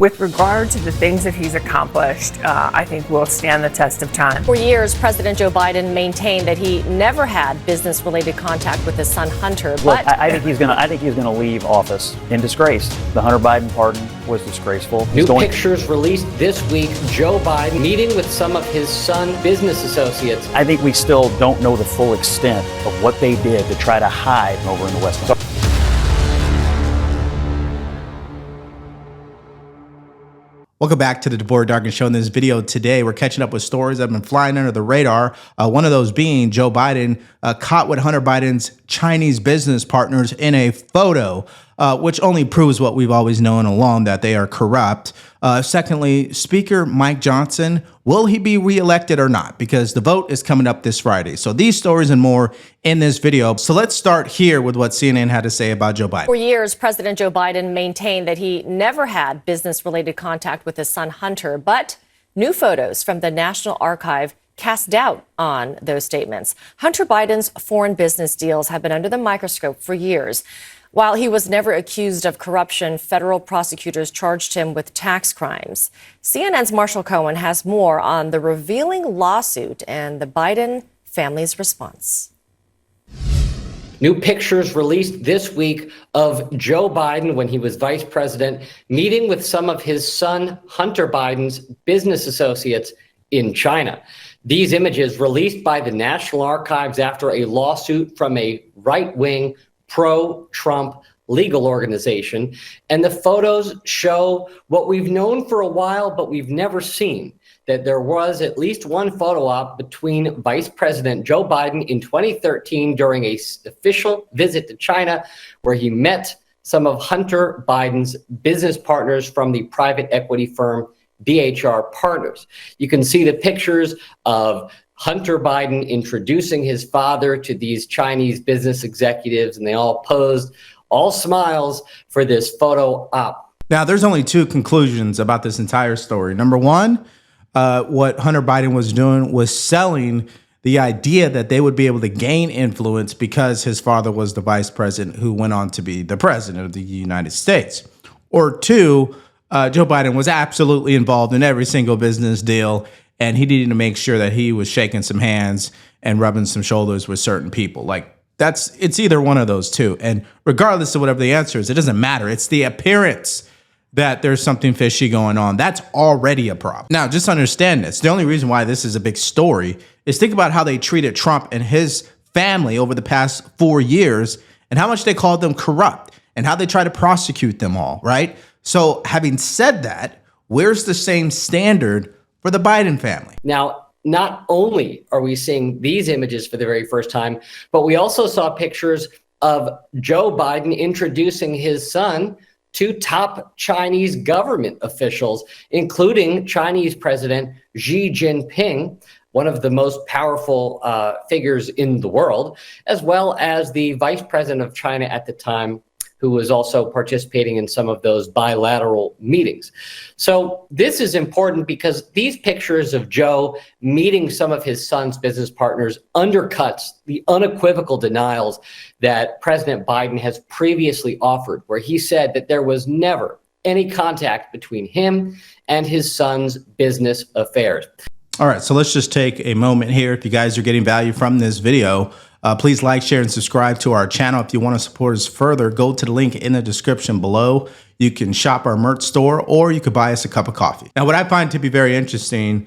With regard to the things that he's accomplished, I think will stand the test of time. For years, President Joe Biden maintained that he never had business-related contact with his son Hunter. Look, I think he's gonna leave office in disgrace. The Hunter Biden pardon was disgraceful. New pictures released this week. Joe Biden meeting with some of his son business associates. I think we still don't know the full extent of what they did to try to hide over in the West. Welcome back to the DeBoer Darkin Show. In this video today, we're catching up with stories that have been flying under the radar. One of those being Joe Biden caught with Hunter Biden's Chinese business partners in a photo, which only proves what we've always known along, that they are corrupt. Secondly, Speaker Mike Johnson, will he be reelected or not? Because the vote is coming up this Friday. So these stories and more in this video. So let's start here with what CNN had to say about Joe Biden. For years, President Joe Biden maintained that he never had business-related contact with his son Hunter, but new photos from the National Archive cast doubt on those statements. Hunter Biden's foreign business deals have been under the microscope for years. While he was never accused of corruption, federal prosecutors charged him with tax crimes. CNN's Marshall Cohen has more on the revealing lawsuit and the Biden family's response. New pictures released this week of Joe Biden when he was vice president, meeting with some of his son Hunter Biden's business associates in China. These images released by the National Archives after a lawsuit from a right-wing pro-Trump legal organization. And the photos show what we've known for a while, but we've never seen, that there was at least one photo op between Vice President Joe Biden in 2013 during an official visit to China, where he met some of Hunter Biden's business partners from the private equity firm BHR Partners. You can see the pictures of Hunter Biden introducing his father to these Chinese business executives, and they all posed, all smiles, for this photo op. Now, there's only two conclusions about this entire story. Number one, what Hunter Biden was doing was selling the idea that they would be able to gain influence because his father was the vice president who went on to be the president of the United States. Or two, Joe Biden was absolutely involved in every single business deal, and he needed to make sure that he was shaking some hands and rubbing some shoulders with certain people. Like, it's either one of those two. And regardless of whatever the answer is, it doesn't matter. It's the appearance that there's something fishy going on. That's already a problem. Now, just understand this. The only reason why this is a big story is think about how they treated Trump and his family over the past 4 years and how much they called them corrupt and how they try to prosecute them all, right? So having said that, where's the same standard for the Biden family? Now, not only are we seeing these images for the very first time, but we also saw pictures of Joe Biden introducing his son to top Chinese government officials, including Chinese President Xi Jinping, one of the most powerful figures in the world, as well as the vice president of China at the time, who was also participating in some of those bilateral meetings. So this is important because these pictures of Joe meeting some of his son's business partners undercuts the unequivocal denials that President Biden has previously offered, where he said that there was never any contact between him and his son's business affairs. All right, so let's just take a moment here. If you guys are getting value from this video, please like, share, and subscribe to our channel. If you want to support us further, go to the link in the description below. You can shop our merch store, or you could buy us a cup of coffee. Now, what I find to be very interesting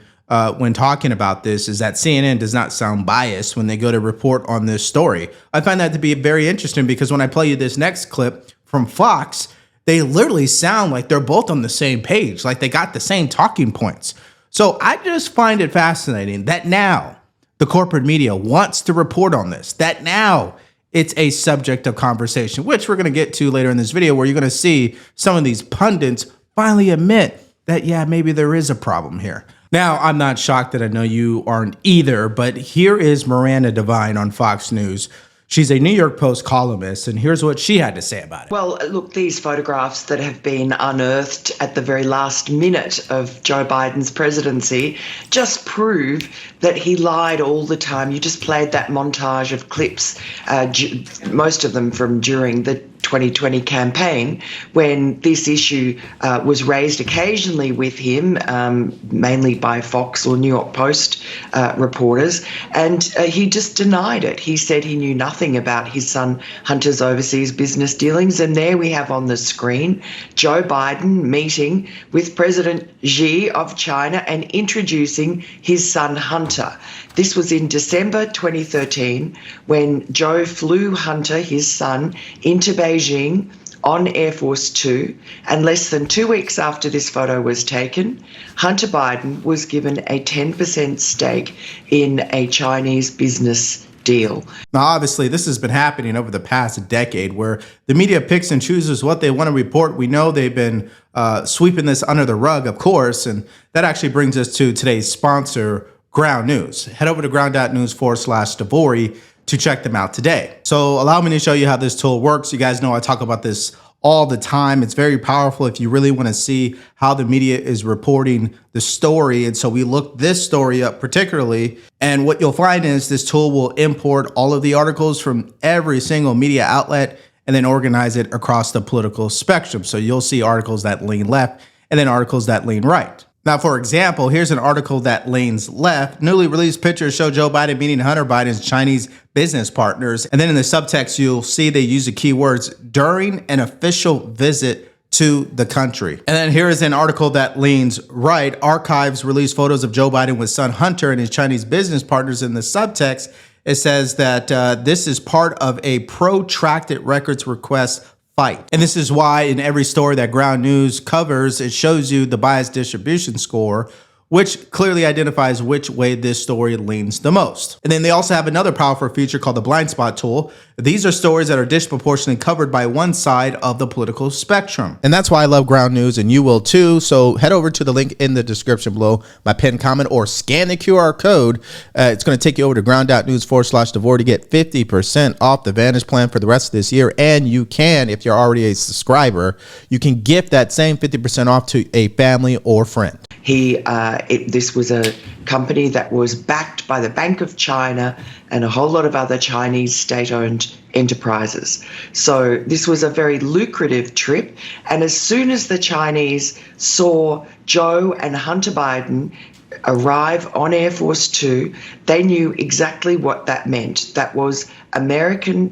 when talking about this is that CNN does not sound biased when they go to report on this story. I find that to be very interesting because when I play you this next clip from Fox, they literally sound like they're both on the same page, like they got the same talking points. So I just find it fascinating that now the corporate media wants to report on this, that now it's a subject of conversation, which we're going to get to later in this video, where you're going to see some of these pundits finally admit that, yeah, maybe there is a problem here. Now, I'm not shocked that I know you aren't either, but here is Miranda Devine on Fox News. She's a New York Post columnist, and here's what she had to say about it. Well, look, these photographs that have been unearthed at the very last minute of Joe Biden's presidency just prove that he lied all the time. You just played that montage of clips, most of them from during the 2020 campaign, when this issue was raised occasionally with him, mainly by Fox or New York Post reporters, and he just denied it. He said he knew nothing about his son Hunter's overseas business dealings. And there we have on the screen Joe Biden meeting with President Xi of China and introducing his son Hunter. This was in December 2013 when Joe flew Hunter, his son, into Beijing on Air Force Two, and less than 2 weeks after this photo was taken, Hunter Biden was given a 10% stake in a Chinese business deal. Now, obviously, this has been happening over the past decade where the media picks and chooses what they want to report. We know they've been sweeping this under the rug, of course, and that actually brings us to today's sponsor, Ground News. Head over to ground.news/Devori to check them out today. So allow me to show you how this tool works. You guys know I talk about this all the time. It's very powerful if you really want to see how the media is reporting the story. And so we looked this story up particularly. And what you'll find is this tool will import all of the articles from every single media outlet and then organize it across the political spectrum. So you'll see articles that lean left and then articles that lean right. Now, for example, here's an article that leans left. Newly released pictures show Joe Biden meeting Hunter Biden's Chinese business partners. And then in the subtext, you'll see they use the keywords during an official visit to the country. And then here is an article that leans right. Archives released photos of Joe Biden with son Hunter and his Chinese business partners. In the subtext, it says that this is part of a protracted records request fight. And this is why in every story that Ground News covers, it shows you the bias distribution score, which clearly identifies which way this story leans the most. And then they also have another powerful feature called the blind spot tool. These are stories that are disproportionately covered by one side of the political spectrum. And that's why I love Ground News, and you will too. So head over to the link in the description below, my pinned comment, or scan the QR code. It's going to take you over to ground.news/Devori to get 50% off the Vantage plan for the rest of this year. And you can, if you're already a subscriber, you can gift that same 50% off to a family or friend. This was a company that was backed by the Bank of China and a whole lot of other Chinese state-owned enterprises. So this was a very lucrative trip. And as soon as the Chinese saw Joe and Hunter Biden arrive on Air Force Two, they knew exactly what that meant. That was American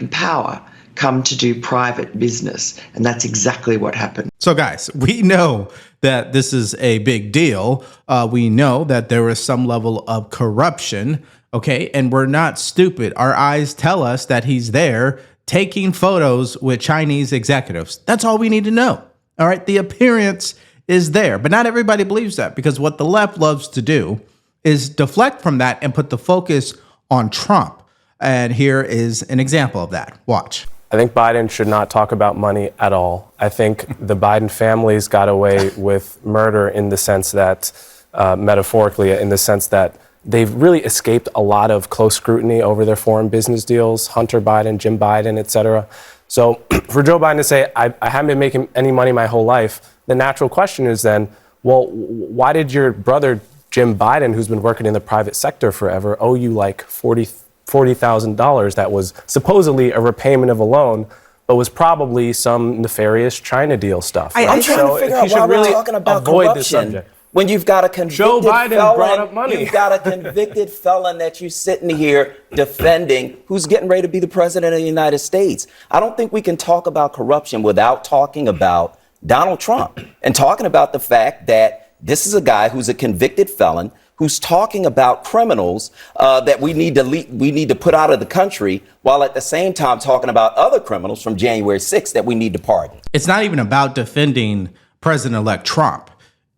power come to do private business. And that's exactly what happened. So guys, we know that this is a big deal. We know that there is some level of corruption, okay? And we're not stupid. Our eyes tell us that he's there taking photos with Chinese executives. That's all we need to know, all right? The appearance is there, but not everybody believes that, because what the left loves to do is deflect from that and put the focus on Trump. And here is an example of that. Watch. I think Biden should not talk about money at all. I think the Biden families got away with murder in the sense that, metaphorically, in the sense that they've really escaped a lot of close scrutiny over their foreign business deals, Hunter Biden, Jim Biden, et cetera. So for Joe Biden to say, I haven't been making any money my whole life, the natural question is then, well, why did your brother, Jim Biden, who's been working in the private sector forever, owe you like $40,000 that was supposedly a repayment of a loan, but was probably some nefarious China deal stuff. Right? I'm trying to figure out why we're talking about corruption when you've got a convicted Joe Biden felon. Brought up money. You've got a convicted felon that you're sitting here defending, who's getting ready to be the president of the United States. I don't think we can talk about corruption without talking about Donald Trump and talking about the fact that this is a guy who's a convicted felon, who's talking about criminals that we need to put out of the country, while at the same time talking about other criminals from January 6th that we need to pardon. It's not even about defending President-elect Trump.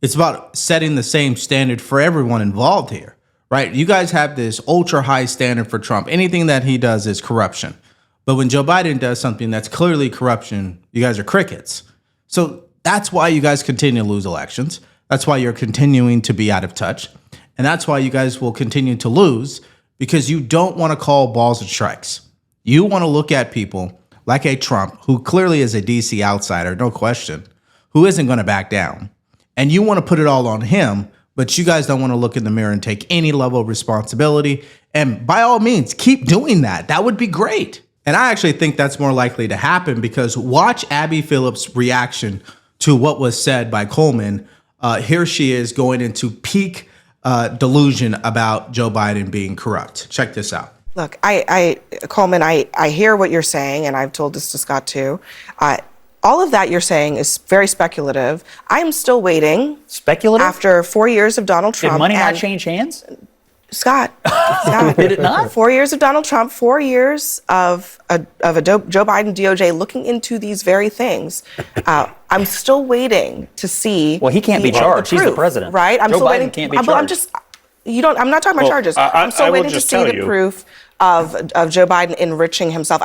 It's about setting the same standard for everyone involved here, right? You guys have this ultra high standard for Trump. Anything that he does is corruption. But when Joe Biden does something that's clearly corruption, you guys are crickets. So that's why you guys continue to lose elections. That's why you're continuing to be out of touch. And that's why you guys will continue to lose, because you don't want to call balls and strikes. You want to look at people like a Trump, who clearly is a DC outsider, no question, who isn't going to back down. And you want to put it all on him, but you guys don't want to look in the mirror and take any level of responsibility. And by all means, keep doing that. That would be great. And I actually think that's more likely to happen because watch Abby Phillips' reaction to what was said by Coleman. Here she is going into peak delusion about Joe Biden being corrupt. Check this out. Look, Coleman, I hear what you're saying, and I've told this to Scott too. All of that you're saying is very speculative. I am still waiting. Speculative? After 4 years of Donald Trump. Did money not change hands? Scott, Did it not? 4 years of Donald Trump, 4 years of a Joe Biden DOJ looking into these very things. I'm still waiting to see. Well, he can't be charged. He's the proof, president. right? I'm Joe still Biden waiting. can't be But I'm charged. I'm not talking about charges. I'm still waiting to see the proof of Joe Biden enriching himself.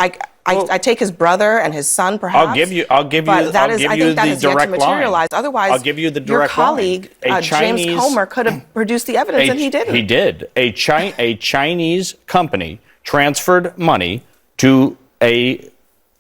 I take his brother and his son, perhaps. I'll give you but that is, I think that the has yet to direct materialize. line. Otherwise, I'll give you the your direct colleague, line. James Comer, could have produced the evidence, and he didn't. He did. A Chinese company transferred money to a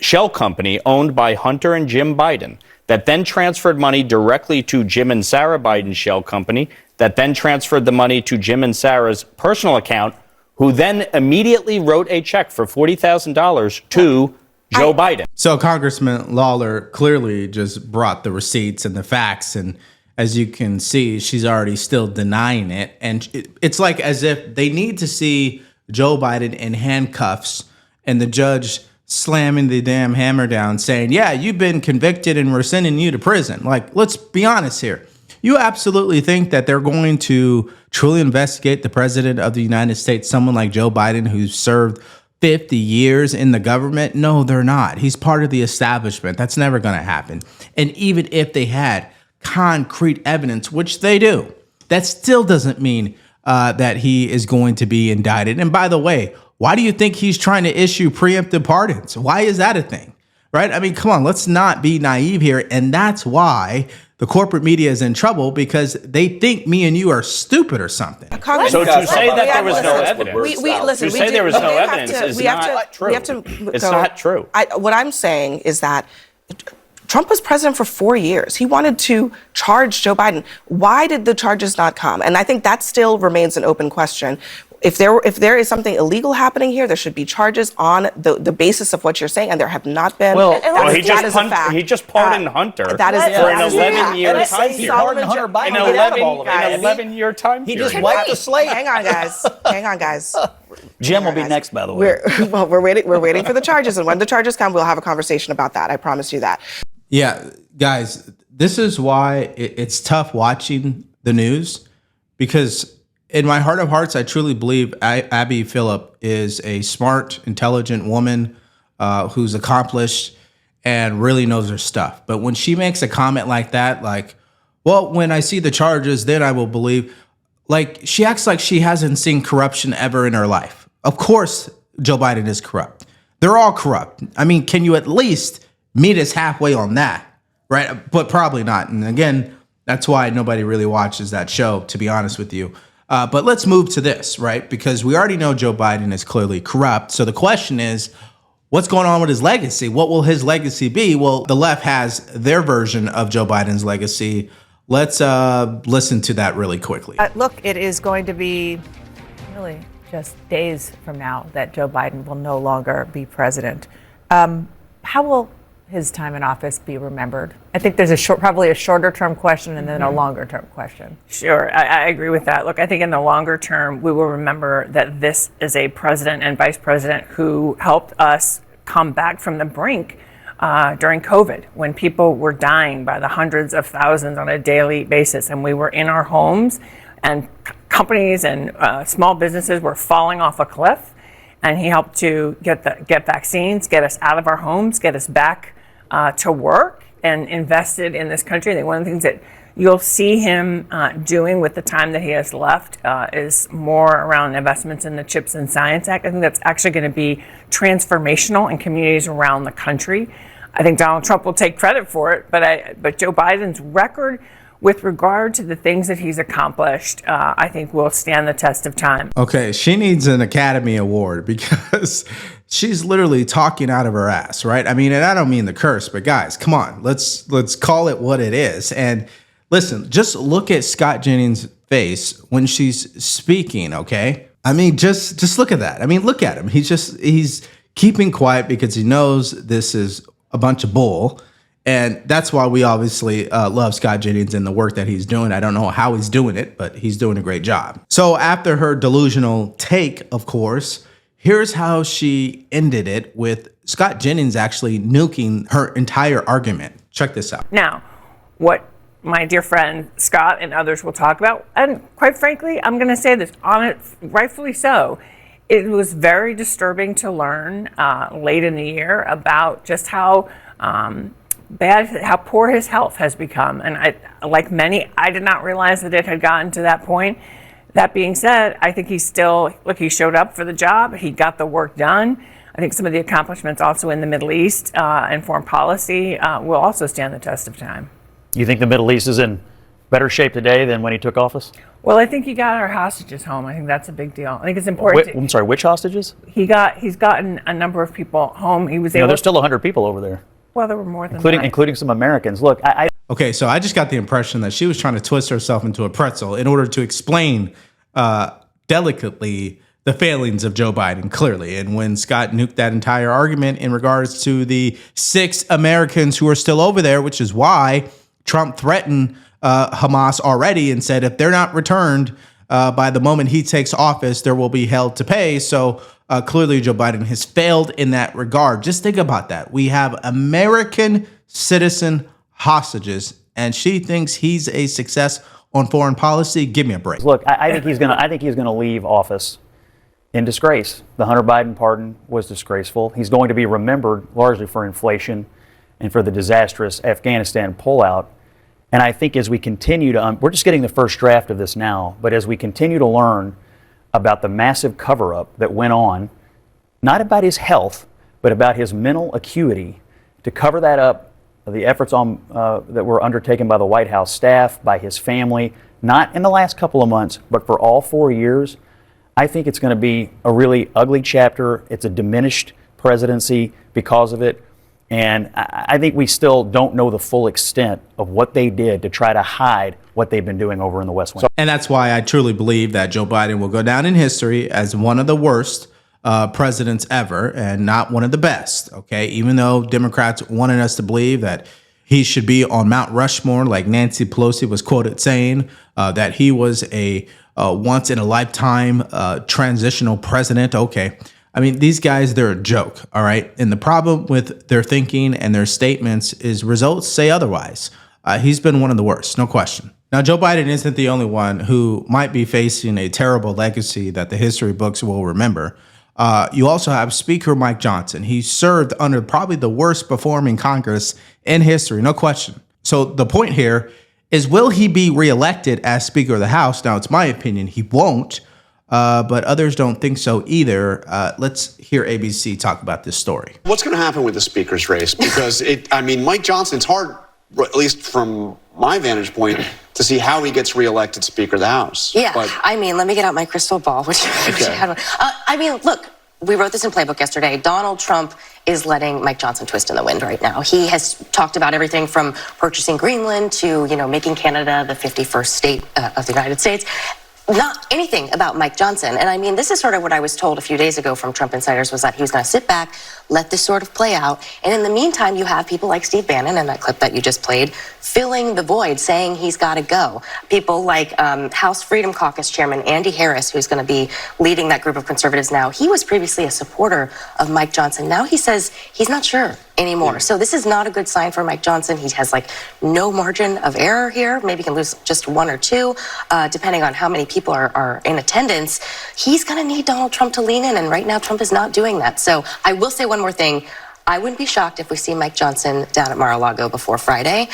shell company owned by Hunter and Jim Biden that then transferred money directly to Jim and Sarah Biden's shell company that then transferred the money to Jim and Sarah's personal account, who then immediately wrote a check for $40,000 to Joe Biden. So Congressman Lawler clearly just brought the receipts and the facts. And as you can see, she's already still denying it. And it's like as if they need to see Joe Biden in handcuffs and the judge slamming the damn hammer down saying, yeah, you've been convicted and we're sending you to prison. Like, let's be honest here. You absolutely think that they're going to truly investigate the president of the United States, someone like Joe Biden, who's served 50 years in the government? No, they're not. He's part of the establishment. That's never going to happen. And even if they had concrete evidence, which they do, that still doesn't mean that he is going to be indicted. And by the way, why do you think he's trying to issue preemptive pardons? Why is that a thing? Right? I mean, come on, let's not be naive here. And that's why the corporate media is in trouble, because they think me and you are stupid or something. So to say that there was no evidence, To say there was no evidence is not true. It's not true. What I'm saying is that Trump was president for 4 years. He wanted to charge Joe Biden. Why did the charges not come? And I think that still remains an open question. If there is something illegal happening here, there should be charges on the basis of what you're saying, and there have not been. He just pardoned Hunter that is for an 11-year yeah. time He pardoned Hunter Biden. An 11-year time He period. just wiped the slate. Hang on, guys. Jim will be next, by the way. We're waiting for the charges, and when the charges come, we'll have a conversation about that. I promise you that. Yeah, guys, this is why it's tough watching the news, because in my heart of hearts, I truly believe Abby Phillip is a smart, intelligent woman who's accomplished and really knows her stuff. But when she makes a comment like that, like, well, when I see the charges, then I will believe, like, she acts like she hasn't seen corruption ever in her life. Of course, Joe Biden is corrupt. They're all corrupt. I mean, can you at least meet us halfway on that? Right? But probably not. And again, that's why nobody really watches that show, to be honest with you. But let's move to this, right? Because we already know Joe Biden is clearly corrupt. So the question is, what's going on with his legacy? What will his legacy be? Well, the left has their version of Joe Biden's legacy. Let's listen to that really quickly. Look, it is going to be really just days from now that Joe Biden will no longer be president. How will his time in office be remembered? I think there's probably a shorter term question and then a longer term question. Sure, I agree with that. Look, I think in the longer term, we will remember that this is a president and vice president who helped us come back from the brink during COVID, when people were dying by the hundreds of thousands on a daily basis, and we were in our homes, and companies and small businesses were falling off a cliff. And he helped to get vaccines, get us out of our homes, get us back to work, and invested in this country. I think one of the things that you'll see him doing with the time that he has left is more around investments in the CHIPS and Science Act. I think that's actually going to be transformational in communities around the country. I think Donald Trump will take credit for it, but Joe Biden's record with regard to the things that he's accomplished, I think will stand the test of time. Okay, she needs an Academy Award because she's literally talking out of her ass, right? I mean, and I don't mean the curse, but guys, come on, let's call it what it is. And listen, just look at Scott Jennings' face when she's speaking, okay? I mean, just look at that. I mean, look at him. He's keeping quiet because he knows this is a bunch of bull. And that's why we obviously love Scott Jennings and the work that he's doing. I don't know how he's doing it, but he's doing a great job. So after her delusional take, of course, here's how she ended it, with Scott Jennings actually nuking her entire argument. Check this out. Now, what my dear friend Scott and others will talk about, and quite frankly, I'm going to say this, on it, rightfully so, it was very disturbing to learn late in the year about just how how poor his health has become. And I, like many, I did not realize that it had gotten to that point. That being said, I think he's still, look, he showed up for the job. He got the work done. I think some of the accomplishments also in the Middle East and foreign policy will also stand the test of time. You think the Middle East is in better shape today than when he took office? Well, I think he got our hostages home. I think that's a big deal. I think it's important. I'm sorry, which hostages? He's gotten a number of people home. He was able. There's still 100 people over there. Well, there were more than including some Americans. Look, Okay, so I just got the impression that she was trying to twist herself into a pretzel in order to explain delicately the failings of Joe Biden, clearly. And when Scott nuked that entire argument in regards to the 6 Americans who are still over there, which is why Trump threatened Hamas already and said if they're not returned by the moment he takes office, there will be hell to pay. So clearly Joe Biden has failed in that regard. Just think about that. We have American citizen hostages, and she thinks he's a success on foreign policy. Give me a break. Look, I think he's gonna leave office in disgrace. The Hunter Biden pardon was disgraceful. He's going to be remembered largely for inflation and for the disastrous Afghanistan pullout. And I think as we continue to, we're just getting the first draft of this now, but as we continue to learn about the massive cover-up that went on, not about his health, but about his mental acuity, to cover that up, the efforts that were undertaken by the White House staff, by his family, not in the last couple of months, but for all 4 years, I think it's going to be a really ugly chapter. It's a diminished presidency because of it. And I think we still don't know the full extent of what they did to try to hide what they've been doing over in the West Wing. And that's why I truly believe that Joe Biden will go down in history as one of the worst presidents ever and not one of the best. Okay, even though Democrats wanted us to believe that he should be on Mount Rushmore, like Nancy Pelosi was quoted saying, that he was a once in a lifetime transitional president. Okay. I mean, these guys, they're a joke, all right? And the problem with their thinking and their statements is results say otherwise. He's been one of the worst, no question. Now, Joe Biden isn't the only one who might be facing a terrible legacy that the history books will remember. You also have Speaker Mike Johnson. He served under probably the worst performing Congress in history, no question. So the point here is, will he be reelected as Speaker of the House? Now, it's my opinion he won't. But others don't think so either. Let's hear ABC talk about this story. What's going to happen with the speaker's race? Because Mike Johnson's hard, at least from my vantage point, to see how he gets reelected Speaker of the House. Yeah, let me get out my crystal ball, which I had one. Look, we wrote this in Playbook yesterday. Donald Trump is letting Mike Johnson twist in the wind right now. He has talked about everything from purchasing Greenland to, making Canada the 51st state of the United States. Not anything about Mike Johnson. And this is sort of what I was told a few days ago from Trump insiders, was that he was going to sit back, let this sort of play out. And in the meantime, you have people like Steve Bannon in that clip that you just played, filling the void, saying he's got to go. People like House Freedom Caucus Chairman Andy Harris, who's going to be leading that group of conservatives now. He was previously a supporter of Mike Johnson. Now he says he's not sure anymore. So this is not a good sign for Mike Johnson. He has no margin of error here. Maybe he can lose just 1 or 2, depending on how many people are in attendance. He's going to need Donald Trump to lean in, and right now Trump is not doing that. So I will say one more thing. I wouldn't be shocked if we see Mike Johnson down at Mar-a-Lago before Friday.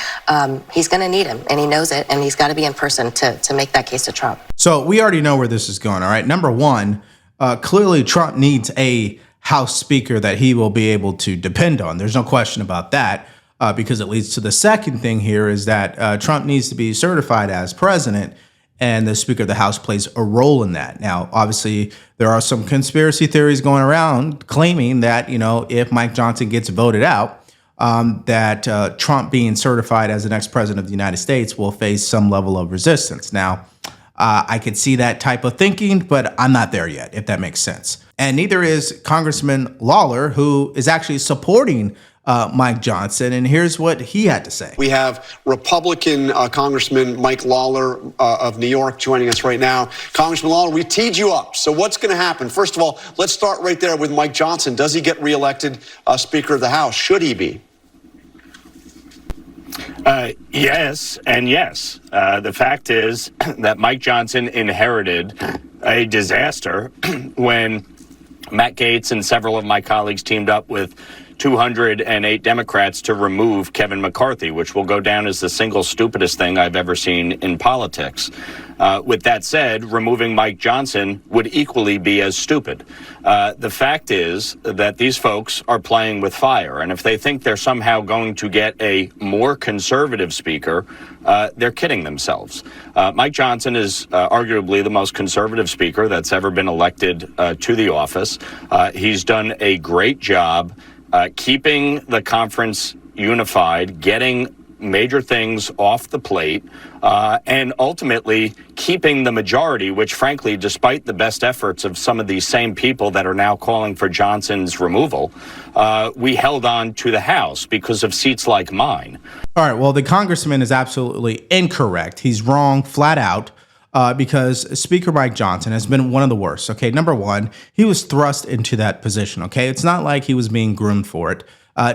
He's going to need him, and he knows it, and he's got to be in person to make that case to Trump. So we already know where this is going, all right? Number one, clearly Trump needs a House Speaker that he will be able to depend on. There's no question about that, because it leads to the second thing here is that Trump needs to be certified as president, and the Speaker of the House plays a role in that. Now, obviously, there are some conspiracy theories going around claiming that, if Mike Johnson gets voted out, that Trump being certified as the next president of the United States will face some level of resistance. Now, I could see that type of thinking, but I'm not there yet, if that makes sense. And neither is Congressman Lawler, who is actually supporting Mike Johnson. And here's what he had to say. We have Republican Congressman Mike Lawler of New York joining us right now. Congressman Lawler, we teed you up. So what's going to happen? First of all, let's start right there with Mike Johnson. Does he get reelected Speaker of the House? Should he be? Yes and yes. The fact is that Mike Johnson inherited a disaster when Matt Gaetz and several of my colleagues teamed up with 208 Democrats to remove Kevin McCarthy, which will go down as the single stupidest thing I've ever seen in politics. With that said, removing Mike Johnson would equally be as stupid. The fact is that these folks are playing with fire, and if they think they're somehow going to get a more conservative speaker, they're kidding themselves. Mike Johnson is arguably the most conservative speaker that's ever been elected to the office. He's done a great job keeping the conference unified, getting major things off the plate, and ultimately keeping the majority, which frankly, despite the best efforts of some of these same people that are now calling for Johnson's removal, we held on to the House because of seats like mine. All right, well, the congressman is absolutely incorrect. He's wrong flat out. Because Speaker Mike Johnson has been one of the worst. Okay, number one, he was thrust into that position. Okay, it's not like he was being groomed for it.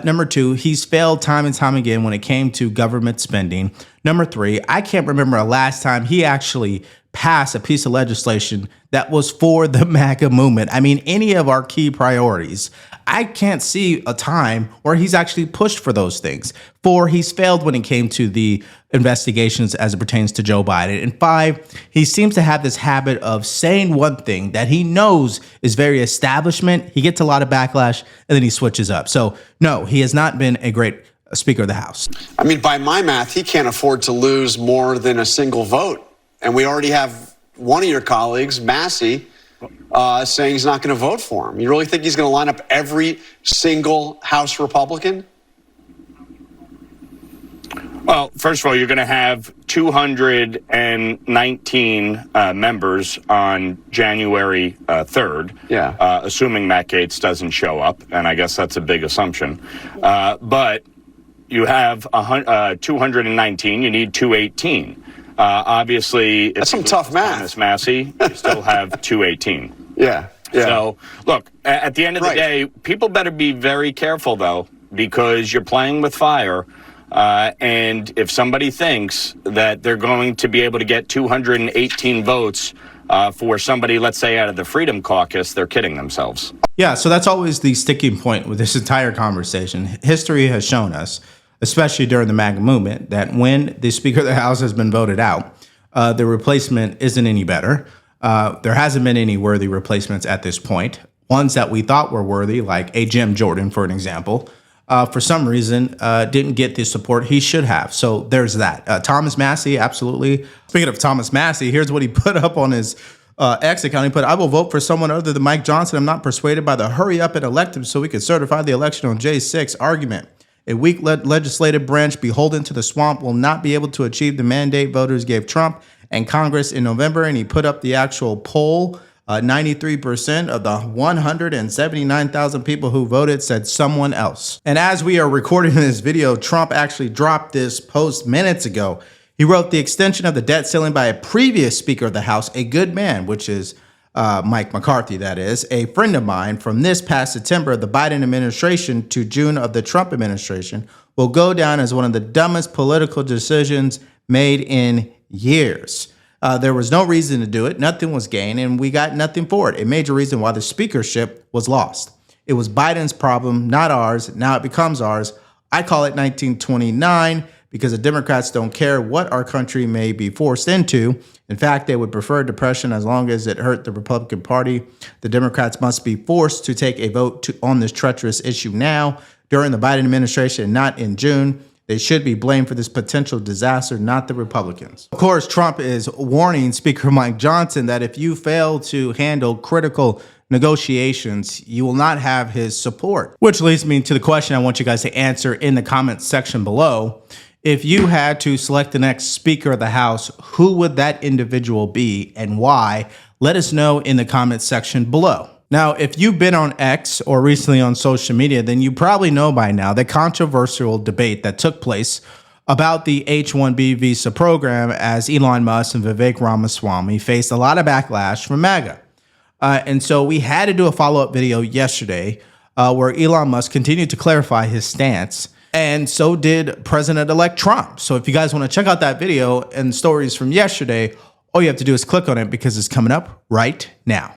Number two, he's failed time and time again when it came to government spending. Number three, I can't remember a last time he actually passed a piece of legislation that was for the MAGA movement. I mean, any of our key priorities. I can't see a time where he's actually pushed for those things. Four, he's failed when it came to the investigations as it pertains to Joe Biden. And five, he seems to have this habit of saying one thing that he knows is very establishment. He gets a lot of backlash and then he switches up. So no, he has not been a great Speaker of the House. I mean, by my math, he can't afford to lose more than a single vote. And we already have one of your colleagues, Massey, saying he's not going to vote for him. You really think he's going to line up every single House Republican? Well, first of all, you're going to have 219 members on January 3rd, assuming Matt Gaetz doesn't show up, and I guess that's a big assumption. But you have 219, you need 218. Obviously, that's some tough math. Thomas Massey, you still have 218. Yeah. So, look, at the end of the day, people better be very careful, though, because you're playing with fire. And if somebody thinks that they're going to be able to get 218 votes for somebody, let's say, out of the Freedom Caucus, they're kidding themselves. Yeah, so that's always the sticking point with this entire conversation. History has shown us, especially during the MAGA movement, that when the Speaker of the House has been voted out, the replacement isn't any better. There hasn't been any worthy replacements at this point. Ones that we thought were worthy, like a Jim Jordan, for an example, for some reason didn't get the support he should have. So there's that. Thomas Massey, absolutely. Speaking of Thomas Massey, here's what he put up on his X account. He put, "I will vote for someone other than Mike Johnson. I'm not persuaded by the hurry up and elect him so we can certify the election on J6 argument. A weak legislative branch beholden to the swamp will not be able to achieve the mandate voters gave Trump and Congress in November." And he put up the actual poll. 93% of the 179,000 people who voted said someone else. And as we are recording this video, Trump actually dropped this post minutes ago. He wrote, "The extension of the debt ceiling by a previous Speaker of the House, a good man," which is Mike McCarthy, that is, "a friend of mine, from this past September of the Biden administration to June of the Trump administration, will go down as one of the dumbest political decisions made in years. There was no reason to do it. Nothing was gained, and we got nothing for it. A major reason why the speakership was lost. It was Biden's problem, not ours. Now it becomes ours. I call it 1929 because the Democrats don't care what our country may be forced into. In fact, they would prefer depression as long as it hurt the Republican Party. The Democrats must be forced to take a vote on this treacherous issue now, during the Biden administration, not in June. They should be blamed for this potential disaster, not the Republicans." Of course, Trump is warning Speaker Mike Johnson that if you fail to handle critical negotiations, you will not have his support. Which leads me to the question I want you guys to answer in the comments section below. If you had to select the next Speaker of the House, who would that individual be and why? Let us know in the comments section below. Now, if you've been on X or recently on social media, then you probably know by now the controversial debate that took place about the H-1B visa program as Elon Musk and Vivek Ramaswamy faced a lot of backlash from MAGA. And so we had to do a follow-up video yesterday where Elon Musk continued to clarify his stance, and so did President-elect Trump. So if you guys want to check out that video and stories from yesterday, all you have to do is click on it because it's coming up right now.